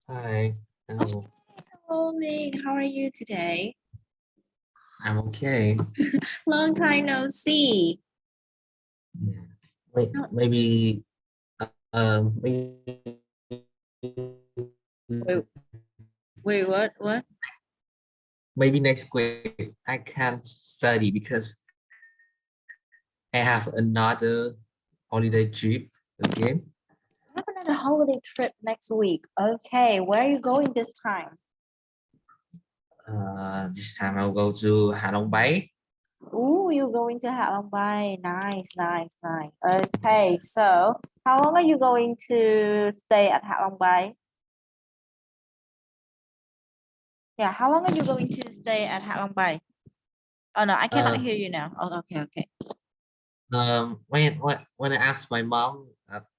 Hi, hello. Hello, Nick. How are you today? I'm okay. Long time no see. Yeah. Wait, No, maybe wait, what? maybe next week I can't study because I have another holiday trip again. I have another holiday trip next week. Okay, where are you going this time? This time I'll go to Hạ Long Bay. Ooh, you're going to Hạ Long Bay. Nice, nice, nice. Okay, so how long are you going to stay at Hạ Long Bay? Yeah, how long are you going to stay at Hạ Long Bay? Oh no, I cannot Uh, hear you now. Oh, okay. when I asked my mom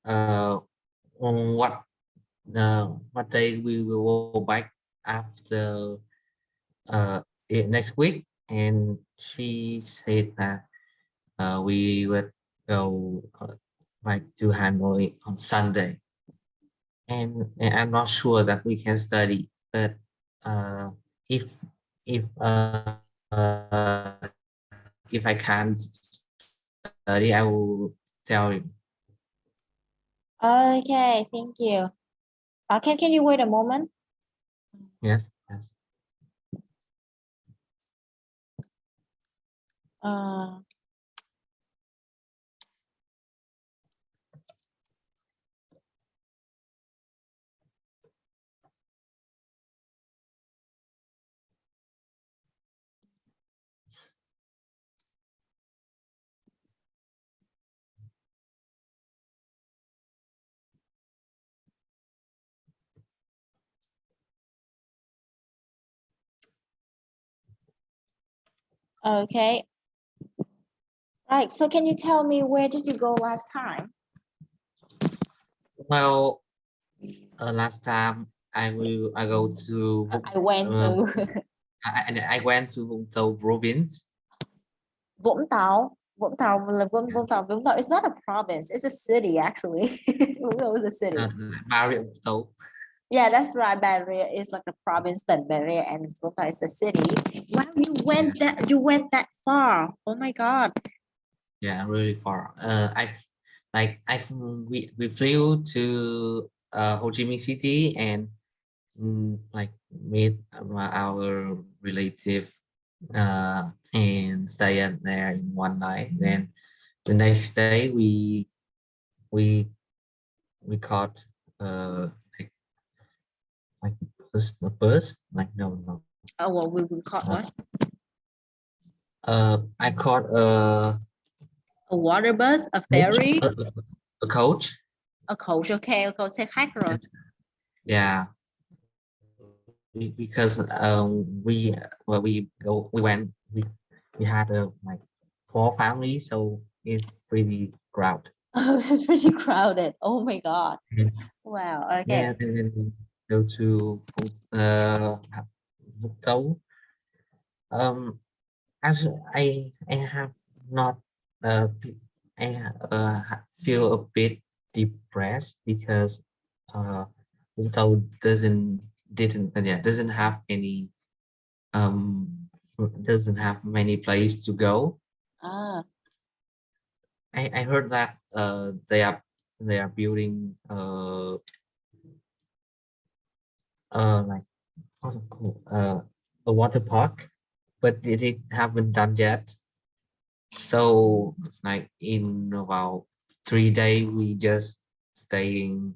on what day we will go back after next week, and she said that we would go like to Hanoi on Sunday, and I'm not sure that we can study, but uh, if if uh, uh, if I can't study, I will tell you. Okay, thank you. Can you wait a moment? Yes, yes. Uh, okay. Right. So can you tell me where did you go last time? Well, last time I go to I went to I went to Vũng Tàu province. Vũng Tàu. Vũng Tàu is not a province. It's a city actually. Vũng Tàu is a city. Bà Rịa Vũng Tàu. Yeah, that's right. Barrier is like a province, then Barrier and Vũng Tàu is a city. Wow, you went that far. Oh my God. Yeah, really far. We flew to Ho Chi Minh City and like meet our relative and stay at there in one night. Then the next day we we caught like like a bus. Like no. Oh well, we caught what? I caught A water bus, a coach, ferry, a coach. a coach. Okay, a coach xe khách rồi. Yeah, because we had like 4 families, so it's pretty crowded. Oh, it's pretty crowded. Oh my God. Mhm. Wow. Okay. Yeah, and then we go to Vũng Tàu. Actually, I have not feel a bit depressed because Vũng Tàu doesn't have any um doesn't have many places to go. Ah. I heard that they are building like what's it called? A water park, but it haven't done yet. So like in about 3 days we just staying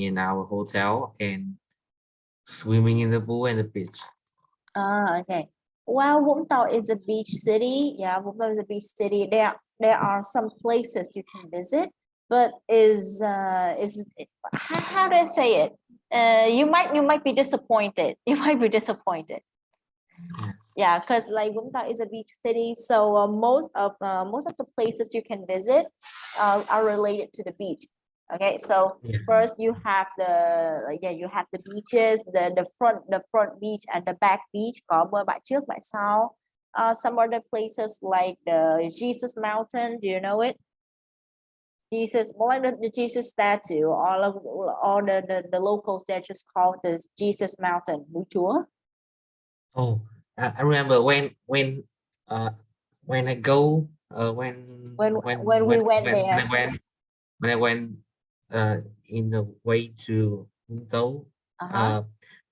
in our hotel and swimming in the pool and the beach. Ah, okay. Well, Vũng Tàu is a beach city. Yeah, Vũng Tàu is a beach city. There are some places you can visit, but how do I say it? You might be disappointed. You might be disappointed. Yeah. Yeah, because like Vũng Tàu is a beach city, so most of the places you can visit are related to the beach. Okay, so Yeah. first you have you have the beaches, the front beach and the back beach, có bơi bãi trước bãi sau. Some other places like the Jesus Mountain, do you know it? Jesus, more like the Jesus statue. All the locals there just call this Jesus Mountain, núi Chúa. Oh, I remember uh when I go When we went when there. I went in the way to Vũng Tàu, Uh-huh. uh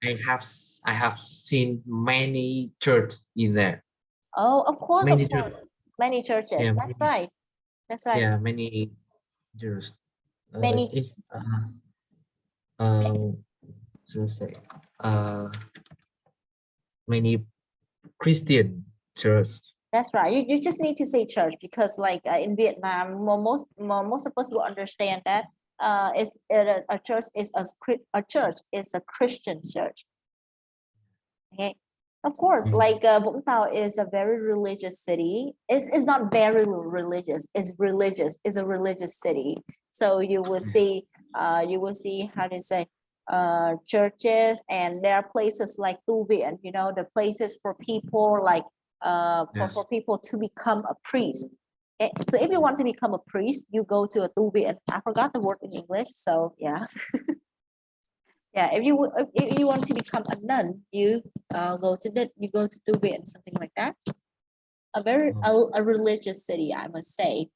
I have seen many churches in there. Oh, of course, Many church, many churches. yeah, That's right. That's right. yeah, many churches. Many. It's uh to say many Christian church. That's right. You just need to say church because, like in Vietnam, most of us will understand that is a church is a church is a Christian church. Okay, of course, like Vũng Tàu is a very religious city. It's not very religious. It's religious. It's a religious city. So you will see how to say churches, and there are places like tu viện, you know, the places for people like for people to become a priest. Okay? So if you want to become a priest, you go to a tu viện. I forgot the word in English, so yeah. Yeah, if you want to become a nun, you go to tu viện, something like that. A religious city, I must say.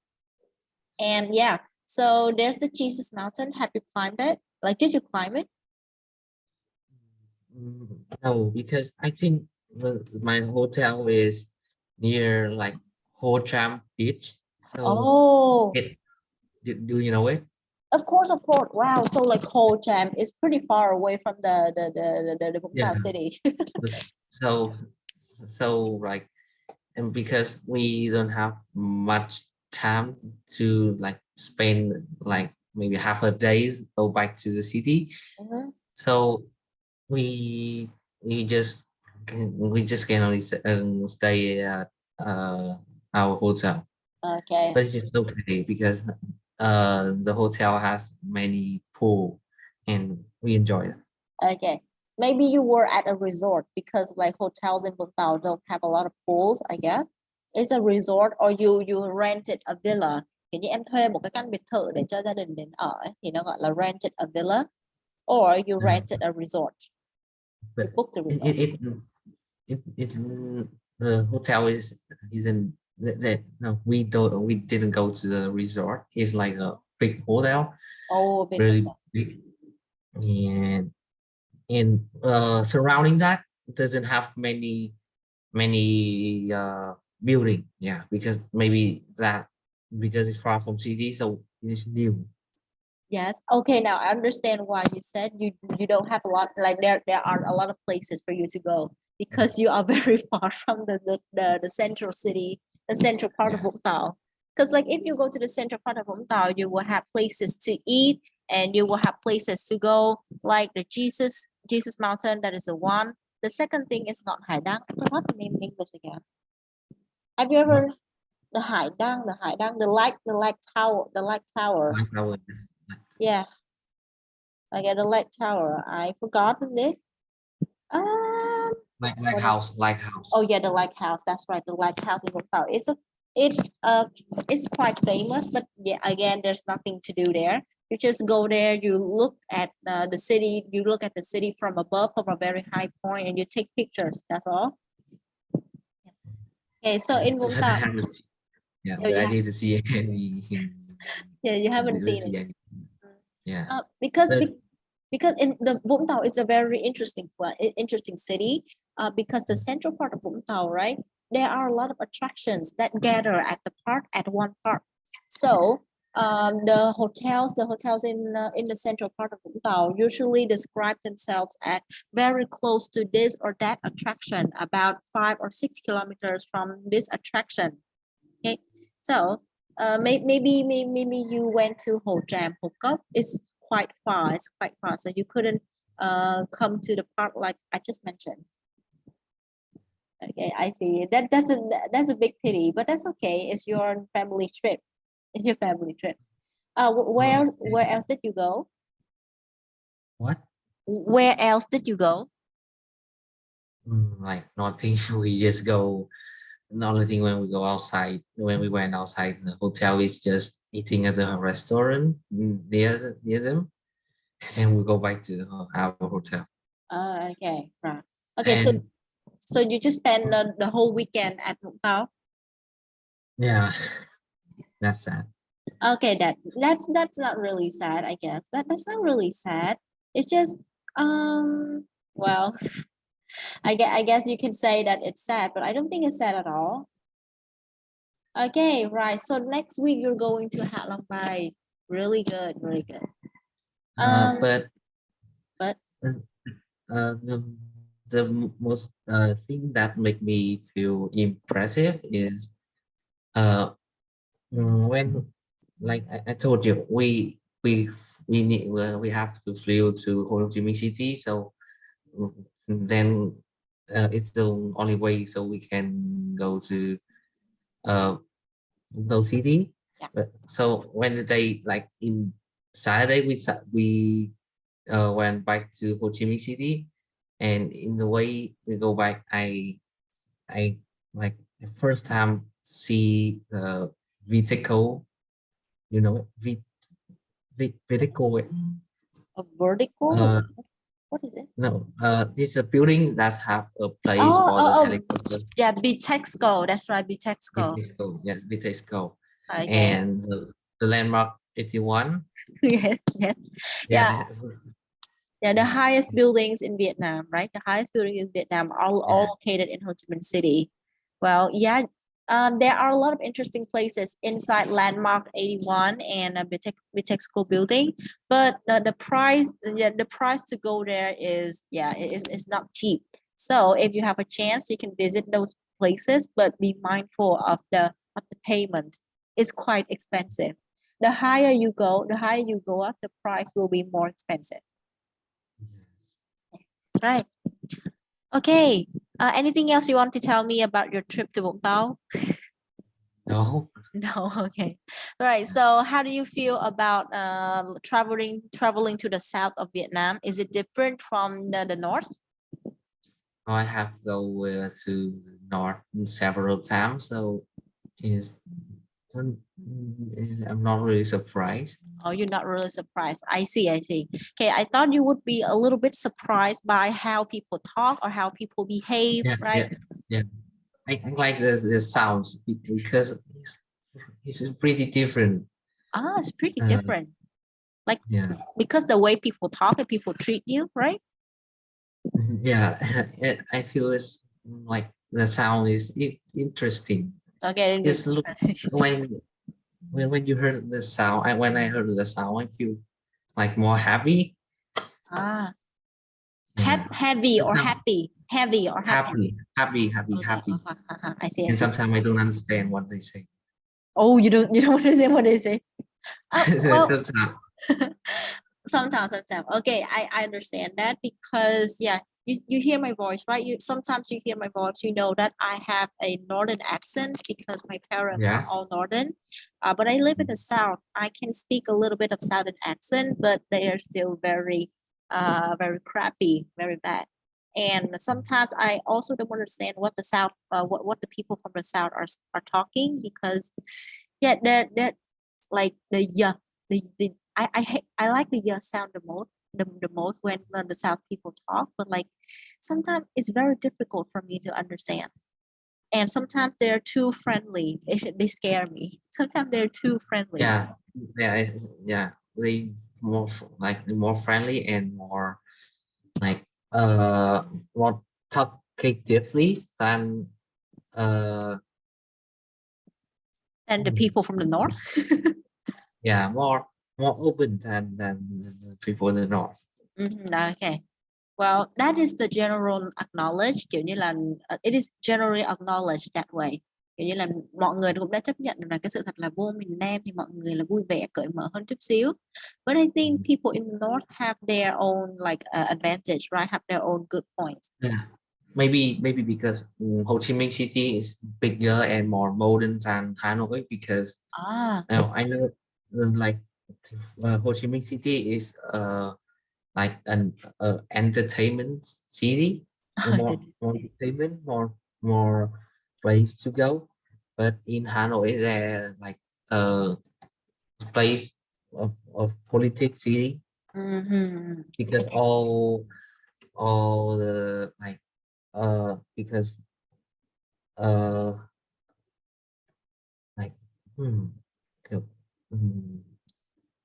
And yeah, so there's the Jesus Mountain. Have you climbed it? Like, did you climb it? No, because I think my hotel is near like Ho Tram Beach. So Oh, do you know it? of course, of course. Wow, so like Ho Jam is pretty far away from the Vũng Yeah. Tàu city. So like, and because we don't have much time to like spend like maybe half a day go back to the city, so we we just can only stay at our hotel. Okay. But it's just okay because the hotel has many pool and we enjoy it. Okay. Maybe you were at a resort because like hotels in Vũng Tàu don't have a lot of pools, I guess. It's a resort or you rented a villa. Kiểu như em thuê một cái căn biệt thự để cho gia đình đến ở ấy, thì nó gọi là rented a villa or you rented a resort. You But booked the it resort. the hotel isn't that no, we didn't go to the resort. It's like a big hotel, Oh, big really hotel. big, and surrounding that doesn't have many building. Yeah, because maybe that because it's far from city, so it is new. Yes. Okay. Now I understand why you said you don't have a lot. Like there aren't a lot of places for you to go because you are very far from the central city, the central part of Vũng Tàu. Because like if you go to the central part of Vũng Tàu, you will have places to eat and you will have places to go, like the Jesus Mountain. That is the one. The second thing is not Hải Đăng. I forgot the name in English again. Have you ever the Hải Đăng, the light tower, the light tower? Yeah. Okay, the light tower. I forgot it. Lighthouse. Oh yeah, the lighthouse. That's right, the lighthouse in Vũng Tàu. It's quite famous, but yeah, again, there's nothing to do there. You just go there. You look at the city. You look at the city from above, from a very high point, and you take pictures. That's all. Okay, so in Vũng Tàu, Yeah, but I need to see any. Yeah, you haven't seen it. Any. Yeah. Because in the Vũng Tàu is a very interesting city. Because the central part of Vũng Tàu, right? There are a lot of attractions that gather at one park. So the hotels in the central part of Vũng Tàu usually describe themselves as very close to this or that attraction, about 5 or 6 kilometers from this attraction. Okay, so maybe you went to Hồ Tràm, Hồ Cốc. It's quite far. So you couldn't come to the park like I just mentioned. Okay, I see. That's a big pity, but that's okay. It's your family trip. It's your family trip. Where else did you go? What? Where else did you go? Like nothing. We just go the only thing when we go outside, when we went outside the hotel, is just eating at a restaurant near them, and then we go back to our hotel. Okay, right. Okay, so And so you just spend the whole weekend at Vũng Tàu. yeah, that's sad. Okay, that's not really sad, I guess. That's not really sad. It's just well, I guess you can say that it's sad, but I don't think it's sad at all. Okay, right. So next week you're going to Hạ Long Bay. Really good, really good. But But uh, the most thing that make me feel impressive is uh when, like I told you, we need we have to fly to Ho Chi Minh City, so then it's the only way so we can go to uh those city. yeah. So when the day, like in Saturday, we went back to Ho Chi Minh City, and in the way we go back, I like the first time see Viteco, you know, Viteco. A vertical? Uh, What is it? no, this is a building that have a place Oh, for oh, the oh, helicopter. yeah, Bitexco. That's right, Bitexco. Vitexco, yes, Vitexco, Okay. and the landmark 81. Yes, yes. Yeah, Yeah, yeah, the highest buildings in Vietnam, right? The highest building in Vietnam are all yeah, located in Ho Chi Minh City. Well, yeah, there are a lot of interesting places inside Landmark 81 and Bitexco building, but the price, yeah, the price to go there is, yeah, it's not cheap. So if you have a chance, you can visit those places, but be mindful of the payment. It's quite expensive. The higher you go up, the price will be more expensive. Right. Okay. Anything else you want to tell me about your trip to Vũng Tàu? no. No. Okay. All right. So, how do you feel about traveling to the south of Vietnam? Is it different from the north? I have go to the north several times, so is I'm not really surprised. Oh, you're not really surprised. I see. I see. Okay. I thought you would be a little bit surprised by how people talk or how people behave. Yeah, Right. yeah, yeah. I like the sounds because it's pretty different. Ah, it's pretty Uh, different. Like yeah, because the way people talk and people treat you, right? yeah. I feel it's like the sound is interesting. Okay. It's look when when you heard the sound. When I heard the sound, I feel like more happy. Ah, Yeah. heavy or Sometimes happy? Heavy or happy? happy. Okay. I see. I And see. sometimes I don't understand what they say. Oh, you don't understand what they say. Well, Sometimes, sometimes. Okay, I understand that because yeah, you hear my voice, right? Sometimes you hear my voice, you know that I have a northern accent because my parents are yes. all northern. But I live in the south. I can speak a little bit of southern accent, but they are still very crappy, very bad. And sometimes I also don't understand what the south, what the people from the south are talking because yeah, that like the yeah the I like the sound the most when the South people talk, but like sometimes it's very difficult for me to understand. And sometimes they're too friendly. They scare me. Sometimes they're too friendly. Yeah. Yeah. Yeah. They more like more friendly and more like more talkatively than uh And the people from the north. yeah, more open than the people in the north. Okay. Well, that is the general acknowledge kiểu như là it is generally acknowledged that way. Kiểu như là mọi người cũng đã chấp nhận được là cái sự thật là vô miền Nam thì mọi người là vui vẻ cởi mở hơn chút xíu. But I think people in the north have their own like advantage, right? Have their own good points. Yeah, maybe because Ho Chi Minh City is bigger and more modern than Hanoi, because Ah, I know like Ho Chi Minh City is like an entertainment city, more entertainment, more place to go. But in Hanoi, there like a place of politics city, because Okay. all the like because uh like hmm, kiểu, hmm,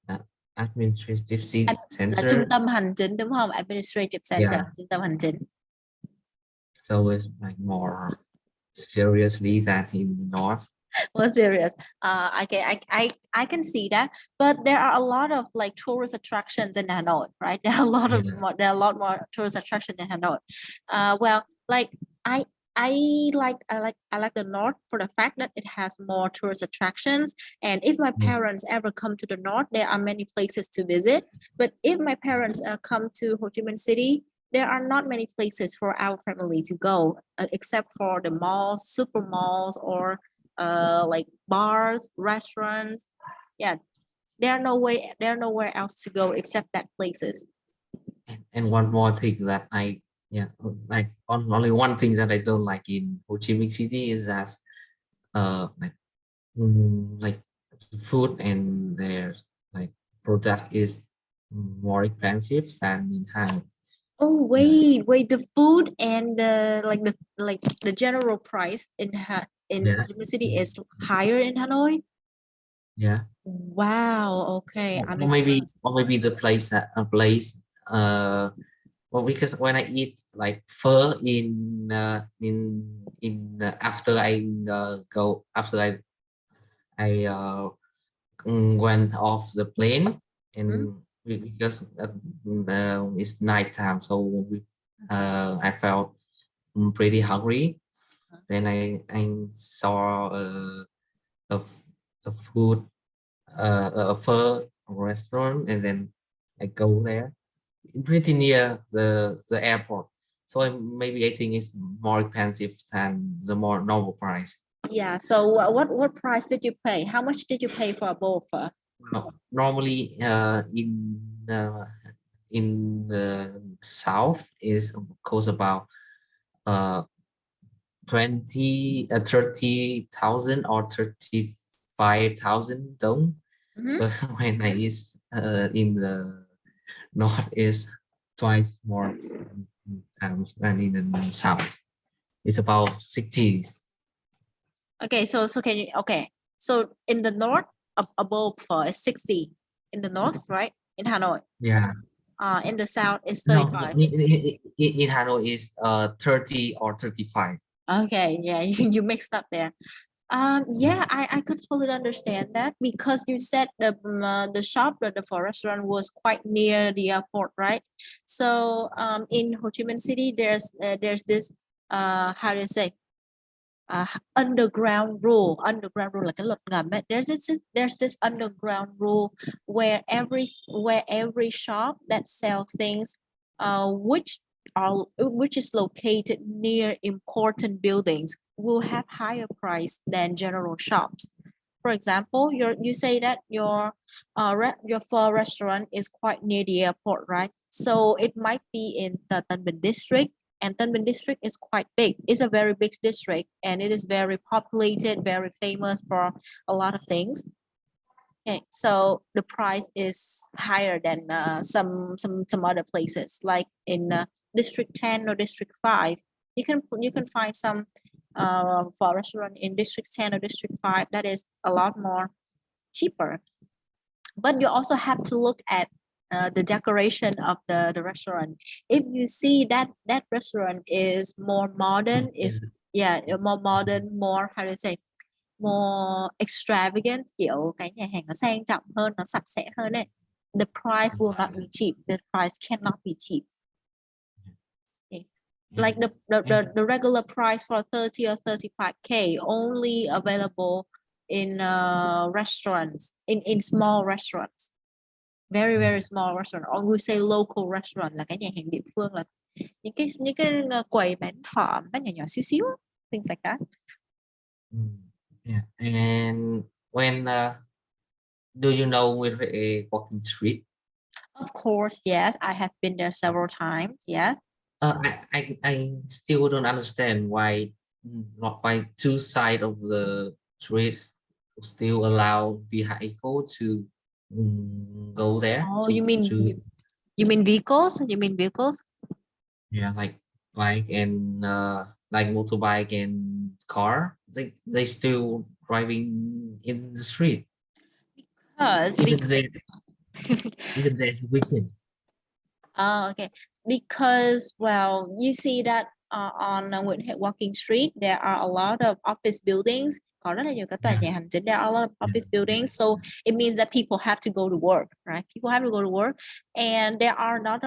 uh, administrative Là trung center. tâm hành chính đúng không? Administrative center, Yeah, trung tâm hành chính. so it's like more seriously than in north. More serious. I can see that, but there are a lot of like tourist attractions in Hanoi, right? Yeah, There are a lot more tourist attraction in Hanoi. Well, like I I like the north for the fact that it has more tourist attractions. And if my yeah. parents ever come to the north, there are many places to visit. But if my parents come to Ho Chi Minh City, there are not many places for our family to go, except for the malls, super malls, or like bars, restaurants. Yeah, there are nowhere else to go except that places. And one more thing that I, yeah, like only one thing that I don't like in Ho Chi Minh City is that like like food and their like product is more expensive than in Hanoi. Oh Yeah, wait, the food and the general price in Ho yeah, Chi Minh City is higher in Hanoi. yeah. Wow, okay, I'm impressed. Or maybe the place that a place well, because when I eat like pho after I go after I went off the plane, Mhm. and because it's night time, so I felt pretty hungry. Then I saw a, a food a pho restaurant, and then I go there pretty near the airport. So maybe I think it's more expensive than the more normal price. Yeah, so what price did you pay? How much did you pay for a bowl for? Normally in the south is cost about uh 30,000 or 35,000 dong. Mhm. But when I is in the north is twice more times than in the south. It's about 60s. Okay, so can you okay. So in the north, a bowl for is 60 in the north, right? In Hanoi. Yeah. In the south is No, 35. in Hanoi is 30 or 35. Okay, yeah, you mixed up there. Yeah, I could totally understand that because you said the shop for restaurant was quite near the airport, right? So in Ho Chi Minh City, there's this how do you say underground rule là cái luật ngầm ấy. There's this underground rule where every shop that sells things which is located near important buildings will have higher price than general shops. For example, you say that your pho restaurant is quite near the airport, right? So it might be in the Tân Bình district, and Tân Bình district is quite big. It's a very big district, and it is very populated, very famous for a lot of things. Okay, so the price is higher than some other places, like in District 10 or District 5. You can find some for restaurant in District 10 or District 5 that is a lot more cheaper. But you also have to look at the decoration of the restaurant. If you see that restaurant is more modern, Yeah. is yeah more modern, more how to say more extravagant, kiểu cái nhà hàng nó sang trọng hơn, nó sạch sẽ hơn ấy. The price will not be cheap. The price cannot be cheap. Okay. Yeah. Like the regular price for 30 or 35K only available in restaurants, in small restaurants, very small restaurant, or we say local restaurant là cái nhà hàng địa phương, là những cái quầy bán phở nó nhỏ nhỏ xíu xíu, things like that. Yeah. And when do you know with a walking street? Of course, yes, I have been there several times. Yes. I still don't understand why not by two side of the streets still allow vehicle to go there Oh, you mean to you mean vehicles? You mean vehicles? yeah, like bike and like motorbike and car. They still driving in the street Because, even they even there's weekend. oh, okay. Because, well, you see that on Nguyễn Huệ Walking Street, there are a lot of office buildings. Có rất là nhiều các tòa Yeah, nhà hành chính. There are a lot of yeah, office buildings. So it means that people have to go to work, right? People have to go to work. And there are not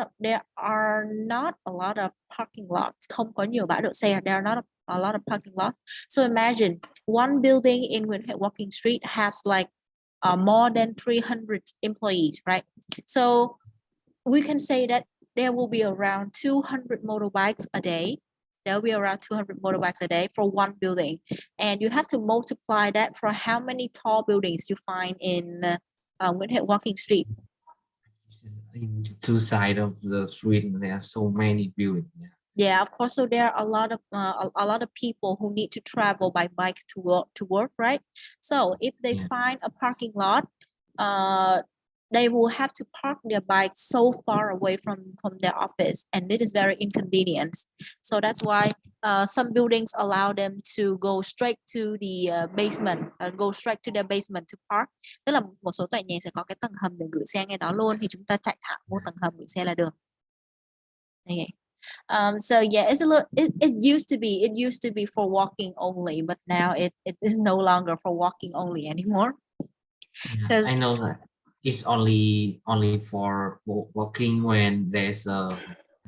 a lot of parking lots. Không có nhiều bãi đỗ xe. There are not a lot of parking lots. So imagine one building in Nguyễn Huệ Walking Street has like more than 300 employees, right? So we can say that there will be around 200 motorbikes a day. There will be around 200 motorbikes a day for one building. And you have to multiply that for how many tall buildings you find in Nguyễn Huệ Walking Street. in the two side of the street there are so many buildings. Yeah. Yeah, of course. So there are a lot of a lot of people who need to travel by bike to work, right? So if they Yeah. find a parking lot, they will have to park their bikes so far away from their office, and it is very inconvenient. So that's why some buildings allow them to go straight to the basement, go straight to their basement to park. Tức là một số tòa nhà sẽ có cái tầng hầm để gửi xe ngay đó luôn, thì chúng ta chạy thẳng vô tầng hầm gửi xe là được. Okay. So yeah, it's a little. It used to be for walking only, but now it is no longer for walking only anymore. Yeah, Because I know that it's only for walking when there's a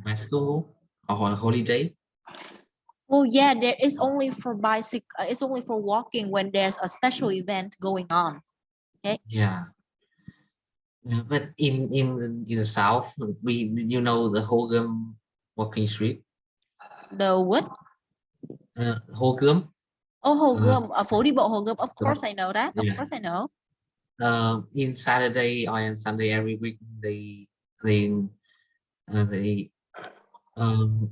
festival or a holiday. well, yeah, there is only for bicycle. It's only for walking when there's a special event going on. Okay. Yeah. Yeah, but in the south, we the Hogum walking street. The what? Hogum. Oh, Hồ Uh, Gươm, phố đi bộ Hồ Gươm. Of so, course, I know that. Of yeah. course, I know. In Saturday or on Sunday every week they they um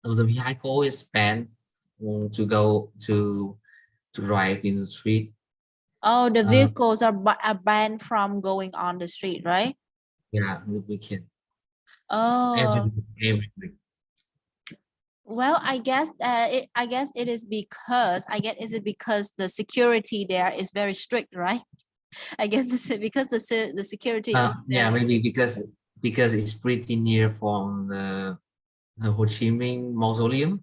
the vehicle is banned to go to drive in the street. Oh, the Uh, vehicles are banned from going on the street, right? yeah, the weekend Oh, every week. well, I guess it is because I guess is it because the security there is very strict, right? I guess this is because the security is Yeah, very maybe strict. because it's pretty near from the Ho Chi Minh Mausoleum.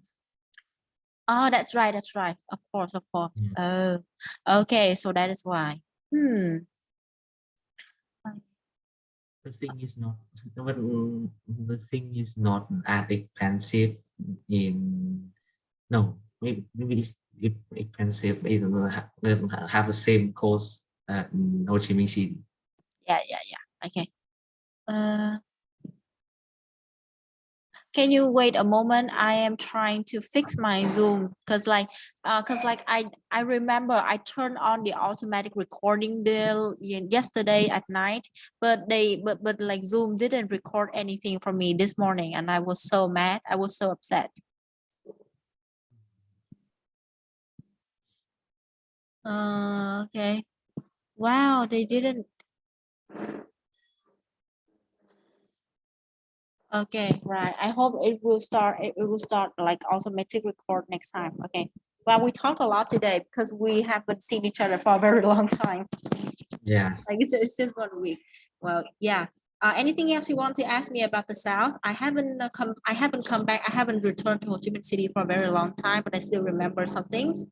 Oh, that's right, that's right. Of course, of course. Yeah. Oh, okay, so that is why. The thing is not, but the thing is not as expensive in no maybe it's expensive. It will have the same cost at Ho Chi Minh City. Yeah, yeah, yeah. Okay. Uh, can you wait a moment? I am trying to fix my Zoom because like I remember I turned on the automatic recording deal yesterday at night, but like Zoom didn't record anything for me this morning, and I was so mad. I was so upset. Okay. Wow, they didn't. Okay, right. I hope it will start. It will start like automatic record next time. Okay. Well, we talked a lot today because we haven't seen each other for a very long time. Yeah. Like it's just 1 week. Well, yeah. Anything else you want to ask me about the South? I haven't come. I haven't come back. I haven't returned to Ho Chi Minh City for a very long time, but I still remember some things.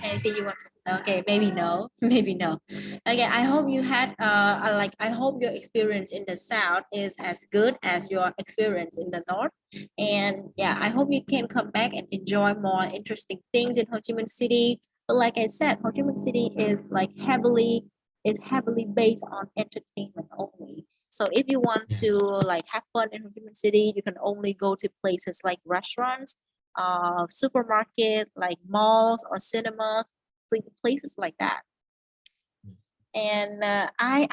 Anything you want to, okay, maybe no. Maybe no. Okay, I hope you had like I hope your experience in the south is as good as your experience in the north. And yeah, I hope you can come back and enjoy more interesting things in Ho Chi Minh City. But like I said, Ho Chi Minh City is like heavily based on entertainment only. So if you want Yeah. to like have fun in Ho Chi Minh City, you can only go to places like restaurants, supermarket, like malls or cinemas, places like that. And I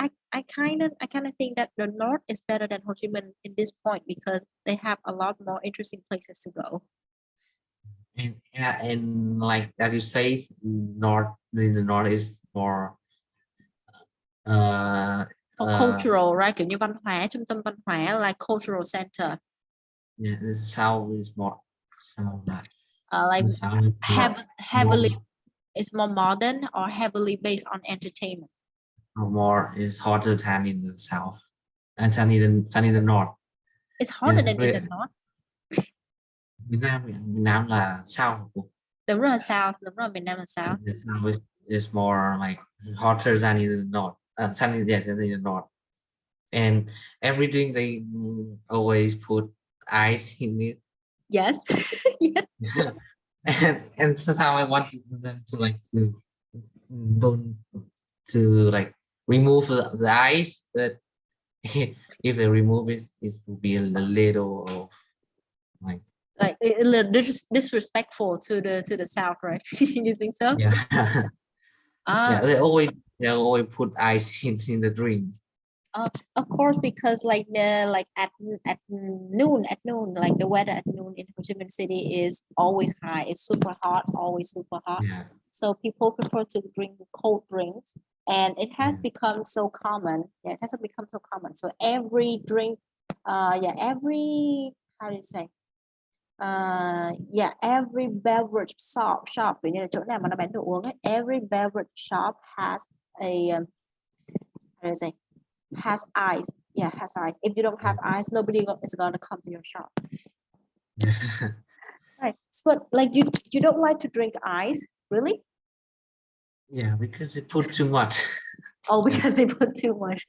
kind of think that the north is better than Ho Chi Minh in this point because they have a lot more interesting places to go. and like as you say, north in the north is more uh Or uh cultural, right? Kiểu như văn hóa, trung tâm văn hóa, like cultural center. yeah, the south is more south like Like the south is heavily, it's more modern or heavily based on entertainment. more is hotter than in the south and than in the north. It's Yeah, hotter than in the north. Việt Nam là south. Đúng rồi, south, đúng rồi, miền Nam là south. The south is more like hotter than in the north. Sunny, yes, than in the north. And everything they always put ice in it. Yes. Yes. And somehow I want them to like to don't to like remove the ice, but if they remove it, it will be a little of like Like a little disrespectful to the south, right? You think so? yeah. Yeah, Ah, they always put ice in the drink. of course, because like the like at noon, like the weather at noon in Ho Chi Minh City is always high. It's super hot, always super hot. Yeah, So people prefer to drink cold drinks, and it has yeah, become so common. Yeah, it has become so common. So every drink, yeah, every, how do you say? Yeah, every beverage shop, kiểu như là chỗ nào mà nó bán đồ uống ấy, every beverage shop has a how do you say? Has ice. Yeah, has ice. If you don't have ice, nobody is gonna come to your shop. yeah. Right. But like you don't like to drink ice, really? Yeah, because they put too much. Oh, because they put too much.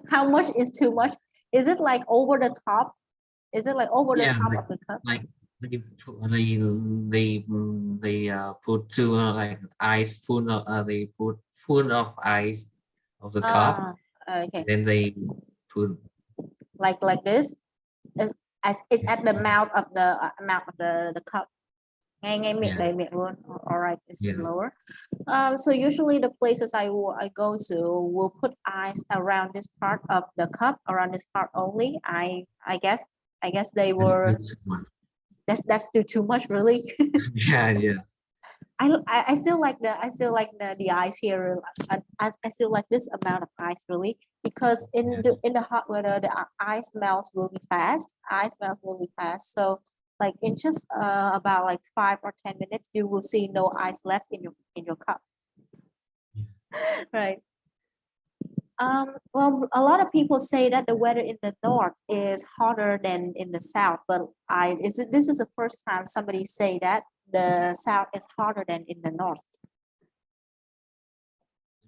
How much is too much? Is it like over the top? Is it like over the Yeah, top of the cup? like they put too like ice full of they put full of ice of the cup. Okay. Then they put Like this? Is as it's at the mouth of the cup. Ngay miệng yeah, đầy miệng luôn. All right, this is yeah, lower. So usually the places I go to will put ice around this part of the cup, around this part only. I guess they that's were, too much. that's still too much, really. Yeah, yeah, I still like the ice here. I still like this amount of ice, really, because in yes. the hot weather the ice melts really fast. Ice melts really fast. So like in just about like 5 or 10 minutes, you will see no ice left in your cup. Right. Well, a lot of people say that the weather in the north is hotter than in the south, but this is the first time somebody say that the south is hotter than in the north.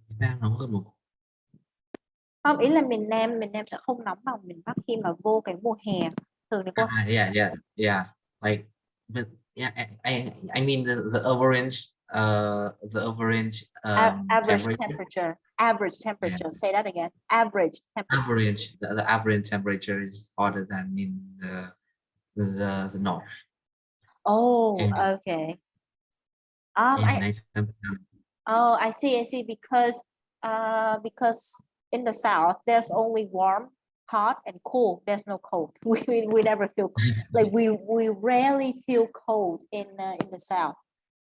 Việt Nam nóng hơn một. Không, ý là miền Nam sẽ không nóng bằng miền Bắc khi mà vô cái mùa hè. Thường thì cô Yeah, yeah, yeah. Like, but yeah, I mean the average average temperature. temperature. Average Yeah, temperature. Say that again. Average temperature. average the average temperature is hotter than in the north. Oh, And okay. and I I sometimes Oh, I see. Because in the south there's only warm, hot, and cool. There's no cold. We never feel like we rarely feel cold in the south.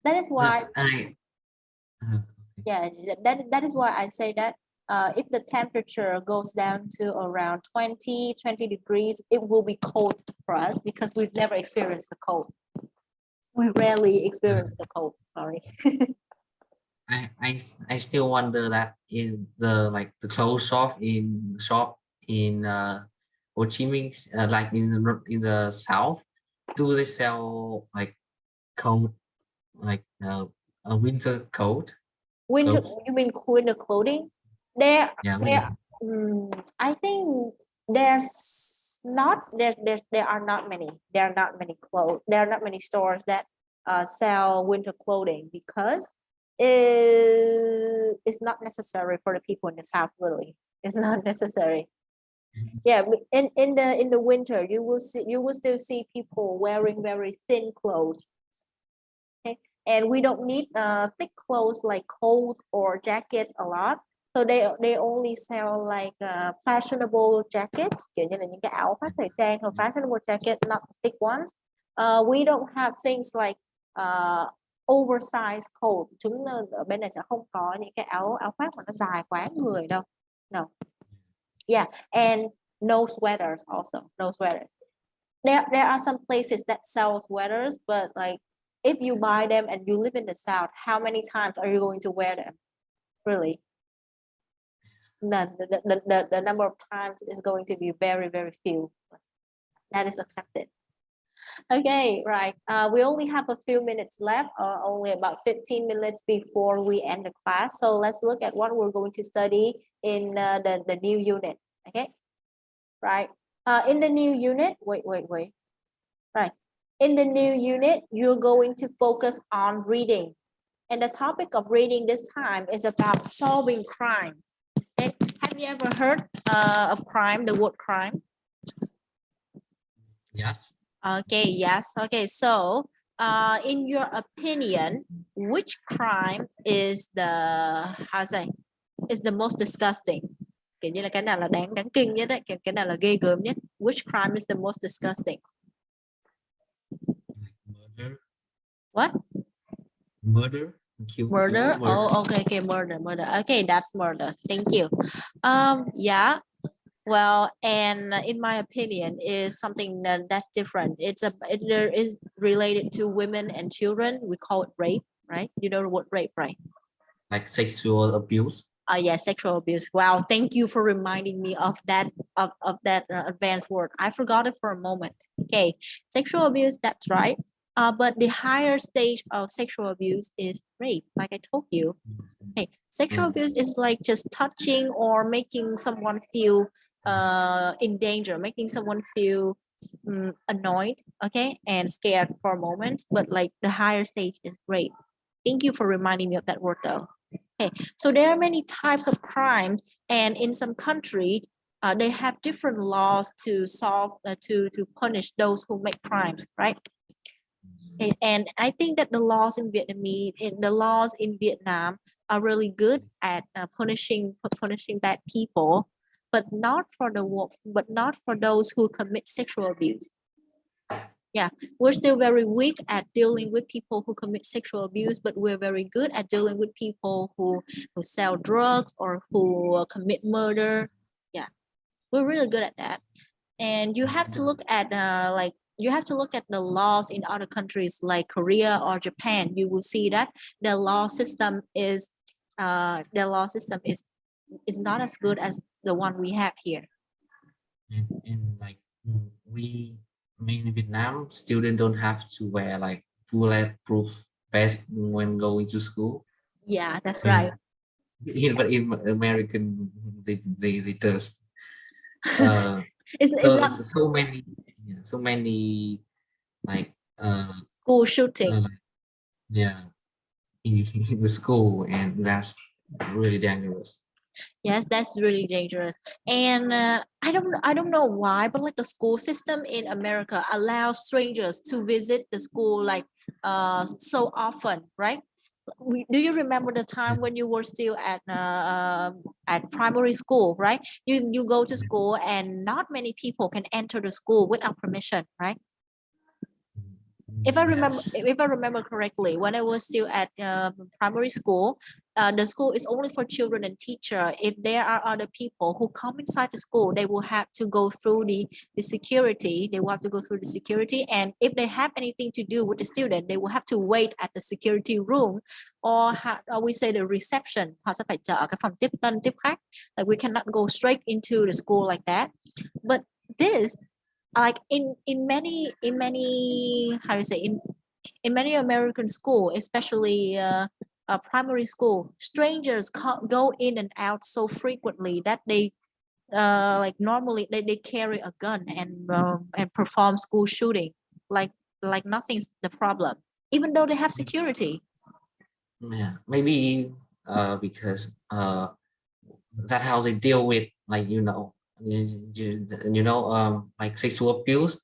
That is why, but I uh, yeah, that is why I say that if the temperature goes down to around 20 degrees, it will be cold for us because we've never experienced the cold. We rarely uh, experience the cold. Sorry. I still wonder that in the like the clothes shop in Ho Chi Minh, like in the south, do they sell like coat like a winter coat Winter, clothes? you mean winter clothing? There, Yeah, there. I think there's not there are not many. There are not many clothes. There are not many stores that sell winter clothing because it's not necessary for the people in the south. Really, it's not necessary. Yeah, in the winter, you will still see people wearing very thin clothes. Okay. And we don't need thick clothes like coat or jacket a lot. So they only sell like fashionable jackets, kiểu như là những cái áo khoác thời trang or fashionable jacket, not the thick ones. We don't have things like oversized coat. Chúng ở bên này sẽ không có những cái áo áo khoác mà nó dài quá người đâu. No. Yeah, and no sweaters also. No sweaters. There are some places that sell sweaters, but like if you buy them and you live in the South, how many times are you going to wear them? Really? None. The number of times is going to be very, very few. That is accepted. Okay, right. We only have a few minutes left, only about 15 minutes before we end the class. So let's look at what we're going to study in the new unit. Okay, right. In the new unit, wait. Right. In the new unit, you're going to focus on reading. And the topic of reading this time is about solving crime. Okay. Have you ever heard of crime, the word crime? Yes. Okay, yes. Okay, so in your opinion, which crime is the most disgusting? Kiểu như là cái nào là đáng kinh nhất đấy, cái nào là ghê gớm nhất? Which crime is the most disgusting? Murder. What? Murder. Murder. Oh, okay, murder. Okay, that's murder. Thank you. Yeah. Well, and in my opinion, is something that's different. It is related to women and children. We call it rape, right? You know what rape, right? Like sexual abuse. Yeah, sexual abuse. Wow, thank you for reminding me of that that advanced word. I forgot it for a moment. Okay, sexual abuse. That's right. But the higher stage of sexual abuse is rape, like I told you. Okay, sexual abuse is like just touching or making someone feel in danger, making someone feel annoyed, okay, and scared for a moment. But like the higher stage is rape. Thank you for reminding me of that word though. Okay, so there are many types of crimes, and in some countries, they have different laws to solve to punish those who make crimes, right? And I think that the laws in Vietnam are really good at punishing bad people, but not for those who commit sexual abuse. Yeah, we're still very weak at dealing with people who commit sexual abuse, but we're very good at dealing with people who sell drugs or who commit murder. Yeah, we're really good at that. And you have to look at the laws in other countries like Korea or Japan. You will see that the law system is not as good as the one we have here. And like we in Vietnam, students don't have to wear like bulletproof vest when going to school. Yeah, that's And right. but in American, they does. It's not So many like school shooting. Yeah, in the school, and that's really dangerous. Yes, that's really dangerous. And I don't know why, but like the school system in America allows strangers to visit the school like so often, right? Do you remember the time when you were still at primary school, right? You go to school and not many people can enter the school without permission, right? If I remember correctly, when I was still at primary school, the school is only for children and teacher. If there are other people who come inside the school, they will have to go through the security. They will have to go through the security, and if they have anything to do with the student, they will have to wait at the security room, or we say the reception. Họ sẽ phải chờ ở cái phòng tiếp tân tiếp khách. Like we cannot go straight into the school like that. But this, like in many how do you say, in many American school, especially primary school, strangers go in and out so frequently that they like normally they carry a gun and perform school shooting like nothing's the problem, even though they have security. Yeah, maybe because that's how they deal with, like, like sexual abuse.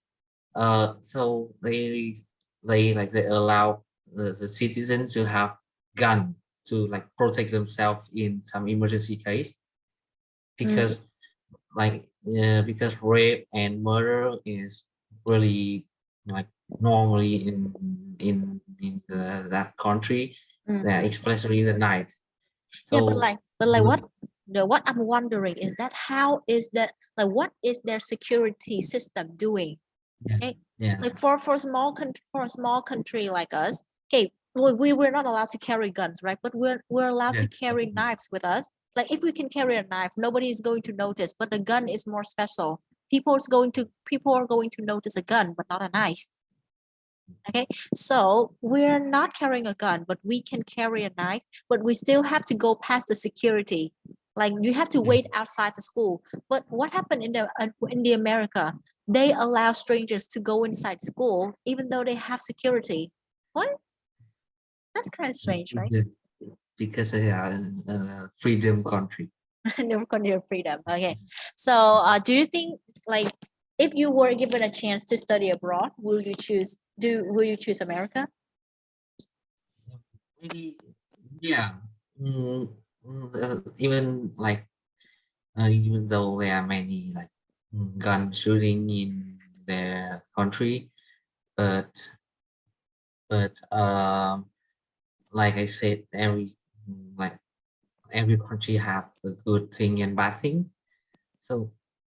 So they allow the citizens to have gun to like protect themselves in some emergency case, because because rape and murder is really like normally in that country, especially the night. Yeah, So but like what I'm wondering is that how is that like what is their security system doing? yeah, Okay, yeah, like for a small country like us, okay, we were not allowed to carry guns, right? But we're allowed to yes, carry knives with us. Like if we can carry a knife, nobody is going to notice. But the gun is more special. People are going to notice a gun, but not a knife. Okay, so we're not carrying a gun, but we can carry a knife, but we still have to go past the security. Like you have to yeah. wait outside the school. But what happened in the America? They allow strangers to go inside school even though they have security. What? That's kind of strange, right? Because because they are a freedom country. Never on your freedom. Okay. So, do you think like if you were given a chance to study abroad, will you choose America? Maybe, yeah. Even like even though there are many like gun shooting in their country, but like I said, like every country have a good thing and bad thing. So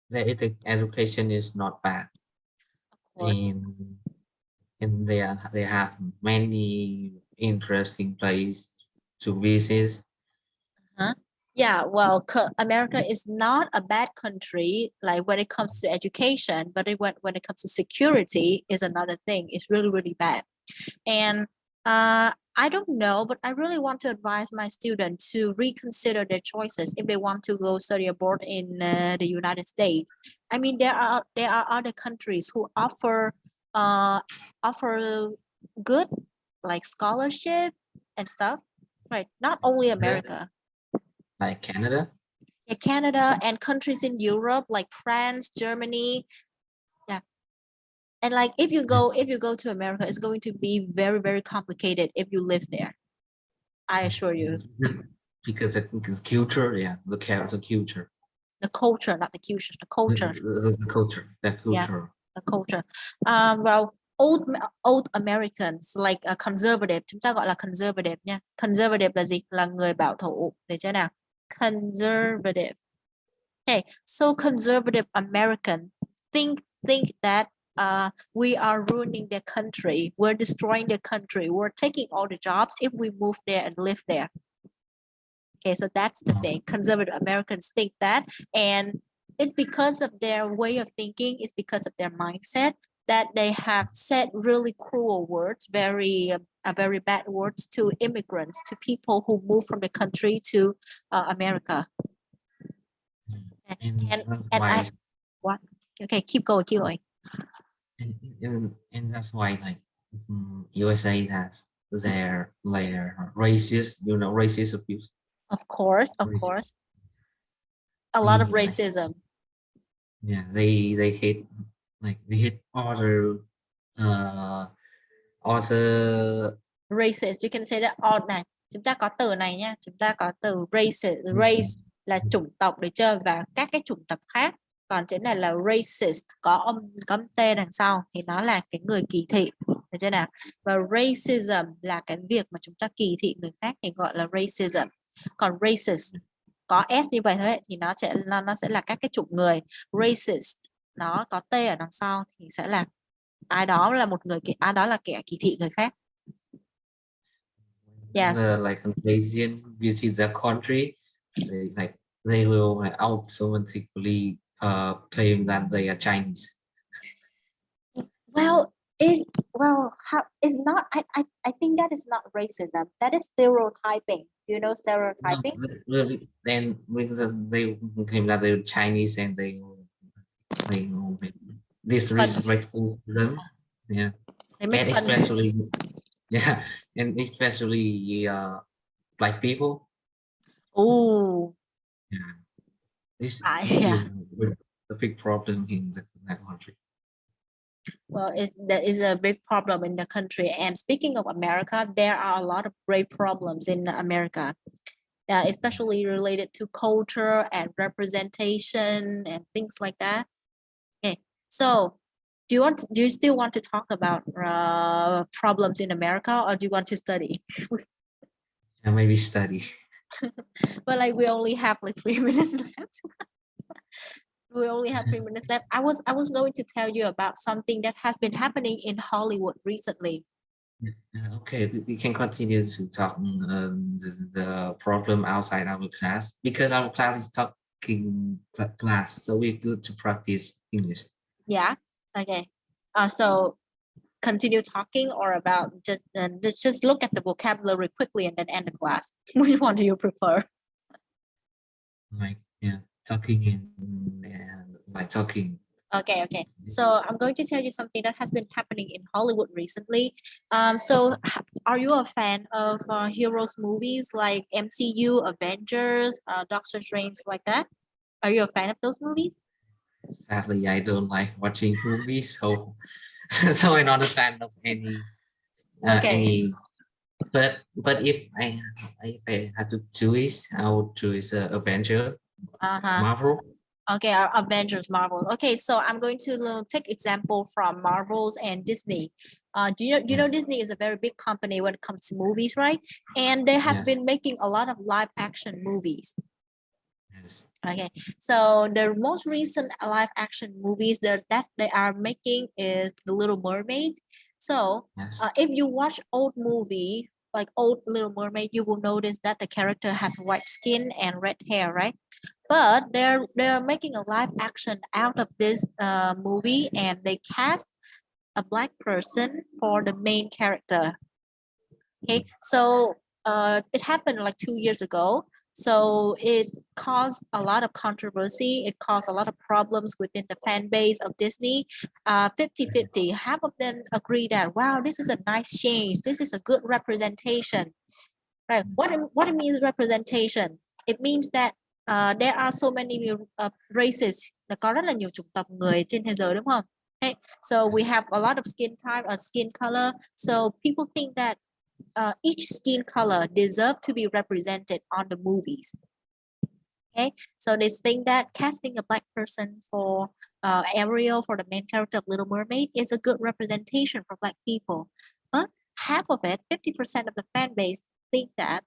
their education is not bad, Of course. and they have many interesting places to visit. Huh? Yeah, well, America is not a bad country, like when it comes to education, but when it comes to security is another thing. It's really, really bad. And I don't know, but I really want to advise my students to reconsider their choices if they want to go study abroad in the United States. I mean, there are other countries who uh, offer good like scholarship and stuff, right? Not only Canada, America. like Canada. Yeah, Canada and countries in Europe like France, Germany. Yeah. And like if you go to America, it's going to be very, very complicated if you live there. I assure you. Because the culture, yeah, the culture, The culture, not the culture, the the, culture. the culture, the Yeah, culture. the culture. Well, old Americans like conservative, chúng ta gọi là conservative nha. Conservative là gì? Là người bảo thủ. Để chơi nào? Conservative. Okay, so conservative American think that we are ruining their country. We're destroying their country. We're taking all the jobs if we move there and live there. Okay, so that's the thing. Conservative Americans think that, and it's because of their way of thinking. It's because of their mindset that they have said really cruel words, very bad words to immigrants, to people who move from the country to America. And And and, that's and I why, what? Okay, keep going, keep going. and that's why like USA has their racist, racist abuse. Of Racist. course, a lot of They like, racism. yeah, they hate, like they hate uh other Racist, you can say that all này. Chúng ta có từ này nha, chúng ta có từ racist. Race races. là chủng tộc được chưa, và các cái chủng tộc khác. Còn chữ này là racist, có t đằng sau thì nó là cái người kỳ thị, được chưa nào? Và racism là cái việc mà chúng ta kỳ thị người khác thì gọi là racism. Còn racist có s như vậy thôi thì nó sẽ là các cái chủng người. Racist nó có t ở đằng sau thì sẽ là ai đó là một người, ai đó là kẻ kỳ thị người khác. Yes. Like an Asian visit their country, they will like automatically claim that they are Chinese. Well, is how is not I think that is not racism. That is stereotyping. You know No, stereotyping? really, then because they claim that they're Chinese and they be Make fun. disrespectful to them. Yeah, They make and fun. especially yeah, and especially black people. Oh, Yeah, this yeah. is the big problem in that country. Well, there is a big problem in the country. And speaking of America, there are a lot of great problems in America, especially related to culture and representation and things like that. Okay, so Do you still want to talk about problems in America, or do you want to study? And maybe study. But like we only have like 3 minutes left. We only have 3 minutes left. I was going to tell you about something that has been happening in Hollywood recently. Okay, we can continue to talk the problem outside our class because our class is talking class, so we're good to practice English. Yeah. Okay. So continue talking or about just look at the vocabulary quickly and then end the class. Which one do you prefer? Like yeah, talking in like talking. Okay. So I'm going to tell you something that has been happening in Hollywood recently. Are you a fan of heroes movies like MCU, Avengers, Doctor Strange, like that? Are you a fan of those movies? Sadly, I don't like watching movies, so so I'm not a fan of Okay. any. But if I had to choose, I would choose Avenger, Uh-huh. Marvel. Okay, Avengers, Marvel. Okay, so I'm going to take example from Marvels and Disney. Do you know Yes, Disney is a very big company when it comes to movies, right? And they have yes, been making a lot of live action movies. yes, Okay, so the most recent live action movies that they are making is The Little Mermaid. So yes, if you watch old movie like old Little Mermaid, you will notice that the character has white skin and red hair, right? But they're making a live action out of this movie, and they cast a black person for the main character. Okay, so it happened like 2 years ago. So it caused a lot of controversy. It caused a lot of problems within the fan base of Disney. 50-50. Half of them agree that, wow, this is a nice change. This is a good representation. Right. What it means representation? It means that there are so many races. Là có rất là nhiều chủng tộc người trên thế giới đúng không? Okay. So we have a lot of skin type or skin color. So people think that each skin color deserve to be represented on the movies. Okay, so they think that casting a black person for Ariel, for the main character of Little Mermaid, is a good representation for black people. But half of it, 50% of the fan base, think that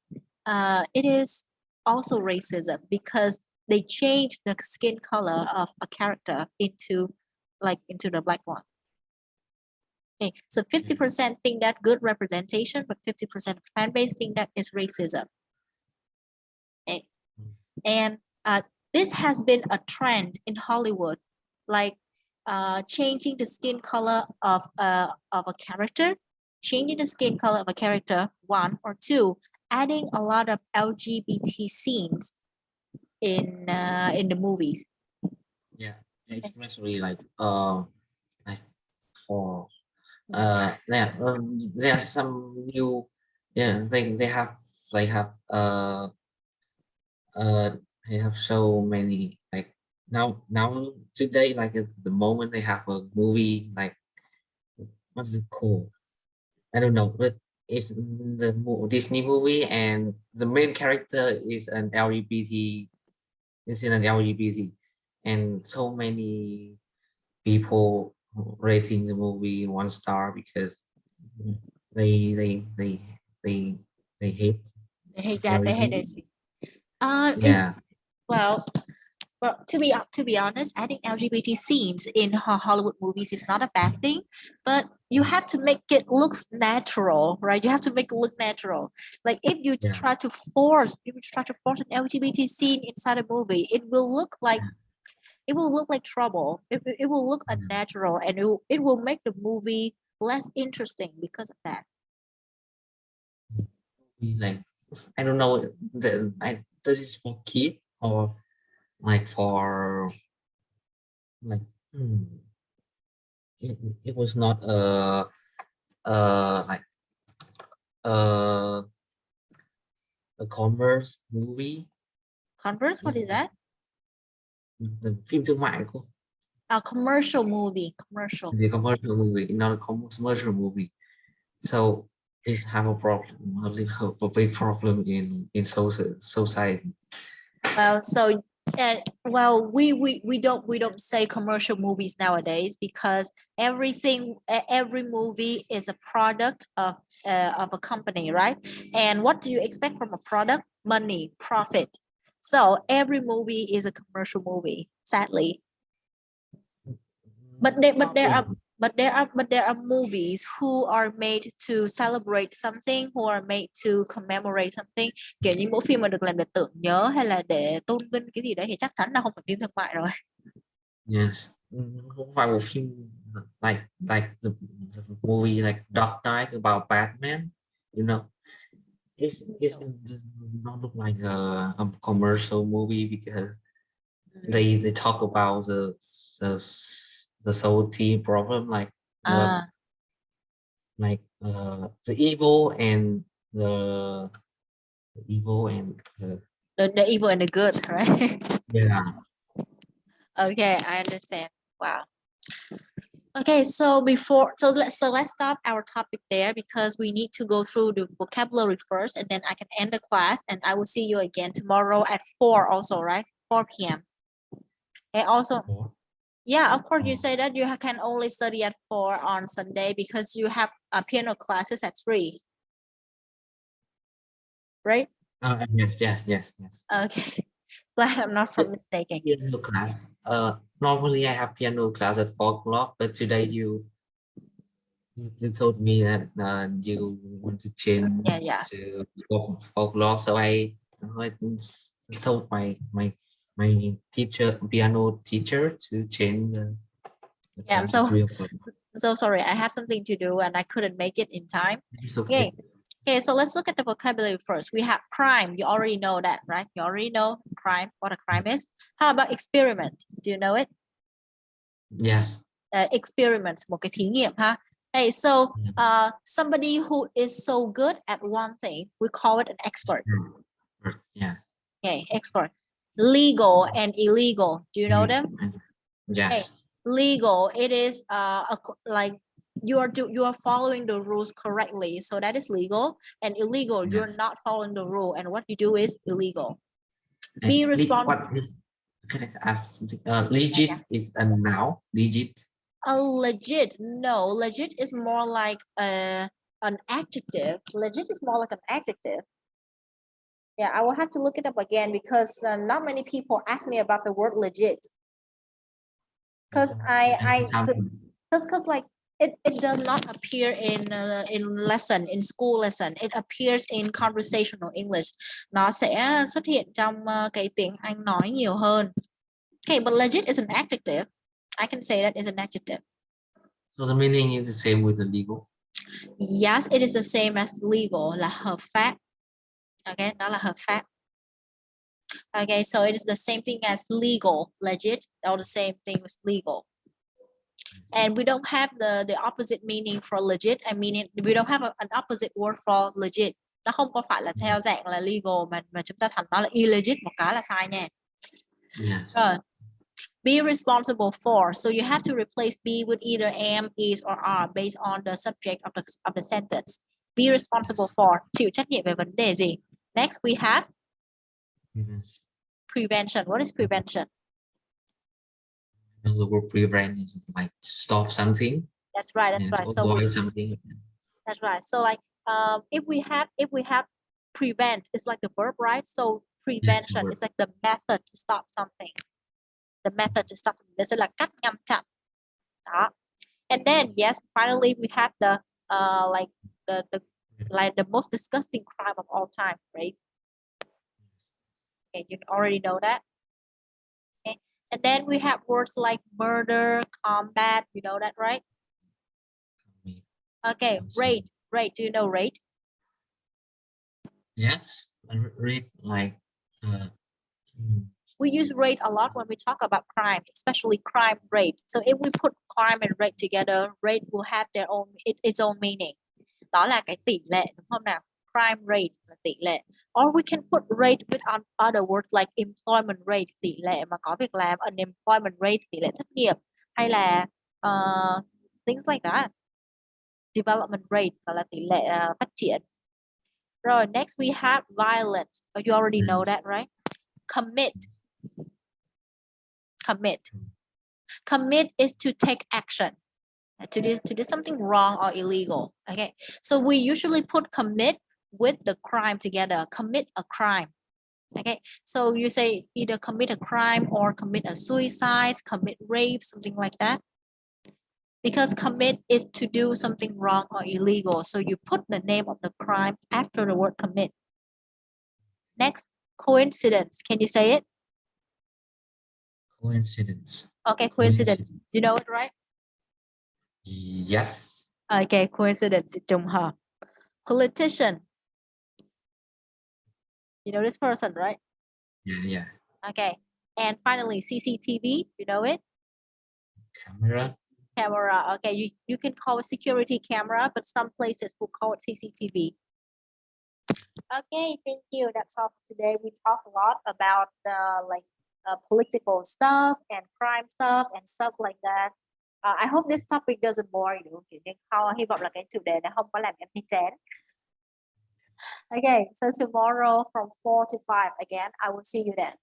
it is also racism because they changed the skin color of a character into the black one. Okay, so 50% think that good representation, but 50% of fan base think that is racism. Okay. And this has been a trend in Hollywood, like changing the skin color of a character, changing the skin color of a character, one or two, adding a lot of LGBT scenes in the movies. yeah. Especially like for yeah, there are some new, yeah, they have uh they have so many like now today like at the moment they have a movie like what's it called? I don't know, but it's the Disney movie and the main character is an LGBT, is in an LGBT, and so many people rating the movie 1 star because they they they they they hate They hate that. They hate LGBT. this. Is Yeah, well, Well, to be honest, adding LGBT scenes in Hollywood movies is not a bad thing, but you have to make it looks natural, right? You have to make it look natural. Like yeah, if you try to force an LGBT scene inside a movie, it will look like trouble. It will look yeah. unnatural, and it will make the movie less interesting because of that. Like I don't know, this is for kid or like for like it was not like uh a commerce movie. Converse, what Is is that? phim thương mại cô, A commercial movie. Commercial. the commercial movie, not a commercial movie. So it's have a problem, a big problem in social society. Well, so Well, we don't say commercial movies nowadays because every movie is a product of a company, right? And what do you expect from a product? Money, profit. So every movie is a commercial movie, sadly. But there but Not there really. are but there are movies who are made to celebrate something, who are made to commemorate something. Kiểu như bộ phim mà được làm để tưởng nhớ hay là để tôn vinh cái gì đấy thì chắc chắn là không phải phim thương mại rồi. Yes. Không phải một phim like the movie like Dark Knight about Batman, you know. It's not look like a commercial movie because they talk about the the society problem À, the evil and the evil and the evil and the good, right? yeah. Okay, I understand. Wow. Okay, so let's stop our topic there because we need to go through the vocabulary first, and then I can end the class, and I will see you again tomorrow at 4 also, right? 4 p.m. And also, yeah, of course, you say that you can only study at 4 on Sunday because you have piano classes at 3, right? Yes. Okay, glad I'm not from mistaken. Piano class. Normally I have piano class at 4 o'clock, but today you told me that you want to change Yeah. to 4 o'clock, so I told my teacher, piano teacher, to change the Yeah, I'm class to 3 o'clock. so sorry. I have something to do and I couldn't make it in time. It's Okay. okay. Okay, so let's look at the vocabulary first. We have crime. You already know that, right? You already know crime, what a crime is. How about experiment? Do you know it? Yes. Experiment, một cái thí nghiệm ha. Hey, so Yeah. somebody who is so good at one thing, we call it an expert. Yeah. Okay, expert. Legal and illegal. Do you know them? Yes. Okay, legal. It is like you are following the rules correctly, so that is legal. And illegal, you're Yes. not following the rule, and what you do is illegal. And Be responsible. what is, can I ask something? Legit is a noun. Legit. Legit, no. Legit is more like an adjective. Legit is more like an adjective. Yeah, I will have to look it up again because not many people ask me about the word legit. Because because like it does not appear in lesson, in school lesson. It appears in conversational English. Nó sẽ xuất hiện trong cái tiếng Anh nói nhiều hơn. Okay, but legit is an adjective. I can say that is an adjective. So the meaning is the same with the legal. Yes, it is the same as legal, là hợp pháp. Okay, nó là hợp pháp. Okay, so it is the same thing as legal, legit, or the same thing as legal. And we don't have the opposite meaning for legit. I mean, we don't have an opposite word for legit. Nó không có phải là theo dạng là legal mà chúng ta thành nó là illegit, một cái là sai nha. Yes. Rồi. Be responsible for. So you have to replace be with either am, is, or are based on the subject of the sentence. Be responsible for. Chịu trách nhiệm về vấn đề gì? Next we have Yes. prevention. What is prevention? The word prevent is like stop something. That's right. Yes, So avoid something. that's right. So like if we have prevent, it's like the verb, right? So prevention is like the method to stop something. The method to stop something. Đây sẽ là cách ngăn chặn. Đó. And then yes, finally we have the like the most disgusting crime of all time, right? Okay, you already know that. Okay, and then we have words like murder, combat. You know that, right? Okay, raid. Do you know raid? Yes, I read like. We use raid a lot when we talk about crime, especially crime rate. So if we put crime and rate together, rate will have its own meaning. Đó là cái tỷ lệ, đúng không nào? Crime rate là tỷ lệ. Or we can put rate with other words like employment rate, tỷ lệ mà có việc làm, unemployment rate, tỷ lệ thất nghiệp, hay là things like that. Development rate là tỷ lệ phát triển. Rồi, next we have violent. You already know that, right? Commit. Commit. Commit is to take action, to do something wrong or illegal. Okay, so we usually put commit with the crime together. Commit a crime. Okay, so you say either commit a crime or commit a suicide, commit rape, something like that. Because commit is to do something wrong or illegal. So you put the name of the crime after the word commit. Next, coincidence. Can you say it? Coincidence. Okay, coincidence. You know it, right? Yes. Okay, coincidence. Trùng hợp. Politician. You know this person, right? Yeah. Okay. And finally, CCTV. You know it? Camera. Camera. Okay, you can call it security camera, but some places will call it CCTV. Okay, thank you. That's all for today. We talked a lot about the political stuff and crime stuff and stuff like that. I hope this topic doesn't bore you. Nhưng hy vọng là cái chủ đề này không có làm em thấy chán. Okay, so tomorrow from 4 to 5 again, I will see you then.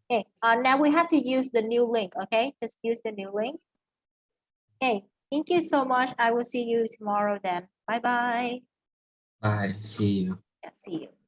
Okay, now we have to use the new link, okay? Just use the new link. Okay, thank you so much. I will see you tomorrow then. Bye-bye. Bye. See you. Yeah, see you.